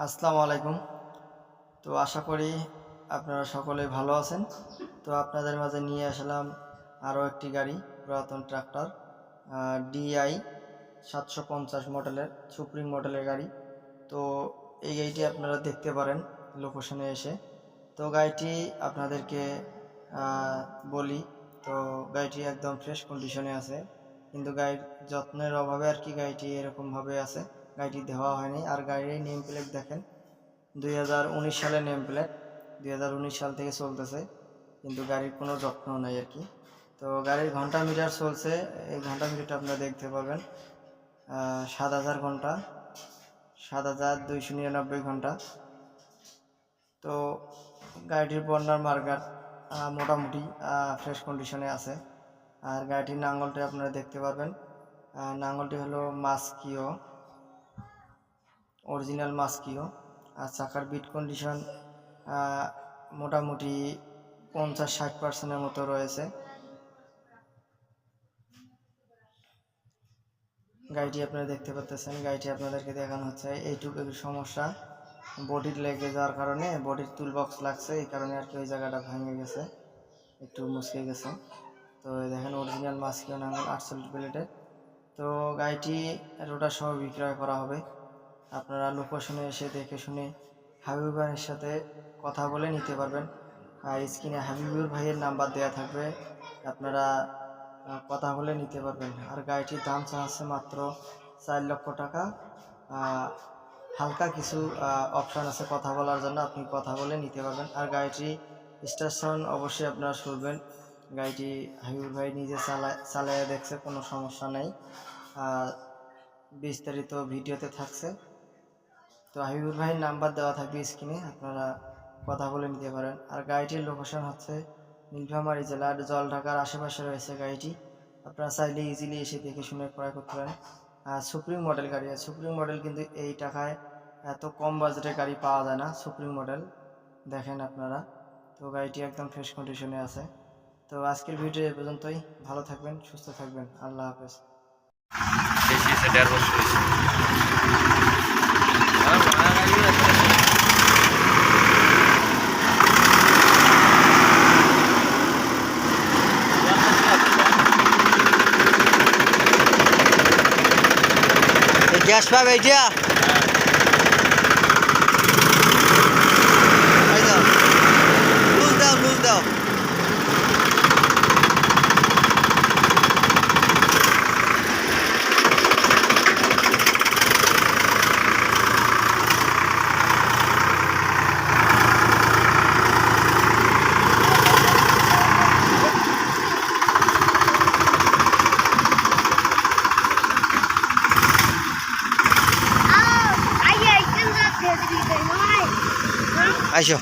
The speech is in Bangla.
আসসালামু আলাইকুম। তো আশা করি আপনারা সকলে ভালো আছেন। তো আপনাদের মাঝে নিয়ে আসলাম আরও একটি গাড়ি, পুরাতন ট্রাক্টর DI 750 মডেলের, সুপ্রিম মডেলের গাড়ি। তো এই গাড়িটি আপনারা দেখতে পারেন লোকেশনে এসে। তো গাড়িটি আপনাদেরকে বলি, তো গাড়িটি একদম ফ্রেশ কন্ডিশনে আছে, কিন্তু গাড়ির যত্নের অভাবে আর কি গাড়িটি এরকমভাবে আছে, গাড়িটি দেওয়া হয়নি। আর গাড়ির নেম প্লেট দেখেন, 2019 সালের নেম প্লেট, 2019 সাল থেকে চলতেছে, কিন্তু গাড়ির কোনো যত্ন নাই আর কি। তো গাড়ির ঘন্টা মিটার চলছে, এই ঘন্টা মিটারটা আপনারা দেখতে পাবেন 7,000 ঘন্টা, 7,299 ঘন্টা। তো গাড়িটির বর্নার মার্গার মোটামুটি ফ্রেশ কন্ডিশনে আছে। আর গাড়িটির নাঙ্গলটি আপনারা দেখতে পারবেন, নাঙ্গলটি হলো মাস্কিও, অরিজিনাল মাস্কিও। আর চাকার বিট কন্ডিশন মোটামুটি 50-60% মতো রয়েছে। গাড়িটি আপনারা দেখতে পাচ্ছেন, গাড়িটি আপনাদেরকে দেখানো হচ্ছে। এইটুকু একটু সমস্যা, বডির লেগে যাওয়ার কারণে, বডির টুল বক্স লাগছে, এই কারণে আর কি ওই জায়গাটা ভেঙে গেছে, একটু মুচকে গেছে। তো দেখেন অরিজিনাল মাস্কিও নাঙ্গল 48 প্লেটের। তো গাড়িটি রোটার সহ বিক্রয় করা হবে। আপনারা লোকেশনে এসে দেখে শুনে হাবিবুর ভাইয়ের সাথে কথা বলে নিতে পারবেন। আর স্ক্রিনে হাবিবুর ভাইয়ের নাম্বার দেওয়া থাকবে, আপনারা কথা বলে নিতে পারবেন। আর গাড়িটির দাম চাচ্ছে মাত্র 4 লক্ষ টাকা। হালকা কিছু অপশান আছে কথা বলার জন্য, আপনি কথা বলে নিতে পারবেন। আর গাড়িটি স্টেশন অবশ্যই আপনারা শুনবেন, গাড়িটি হাবিবুর ভাই নিজে চালায় দেখছে, কোনো সমস্যা নেই। বিস্তারিত ভিডিওতে থাকছে। তো হাবিবুর ভাইয়ের নাম্বার দেওয়া থাকবে স্ক্রিনে, আপনারা কথা বলে নিতে পারেন। আর গাড়িটির লোকেশন হচ্ছে নীলফামারী জেলার জলঢাকার আশেপাশে রয়েছে গাড়িটি। আপনারা চাইলে ইজিলি এসে দেখে শুনে ক্রয় করতে পারেন। সুপ্রিম মডেল গাড়ি, সুপ্রিম মডেল কিন্তু এই টাকায় এত কম বাজেটের গাড়ি পাওয়া যায় না। সুপ্রিম মডেল দেখেন আপনারা। তো গাড়িটি একদম ফ্রেশ কন্ডিশনে আছে। তো আজকের ভিডিও এ পর্যন্তই। ভালো থাকবেন, সুস্থ থাকবেন, আল্লাহ হাফেজ। গ্যাস পাইপ এইটা লুজ দাও, লুজ দাও। আইসো।